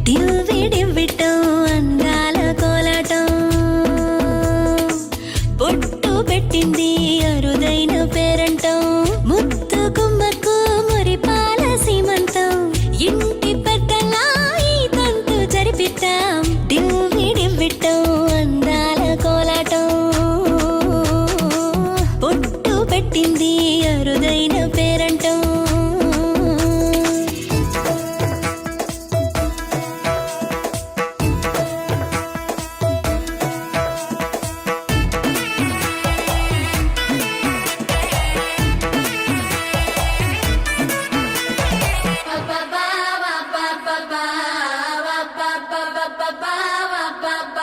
డివ్విడివ్విటం అందాల కోలాటం బొట్టు పెట్టింది అరుదైన పేరంటం ముత్తు గుమ్మకు మురిపాల సీమంతం ఇంటి పెద్దలా ఈ తంతు జరిపిద్దాం డివ్విడివ్విటం అందాల కోలాటం బొట్టు పెట్టింది అరుదైన పేరంటం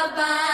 Bye.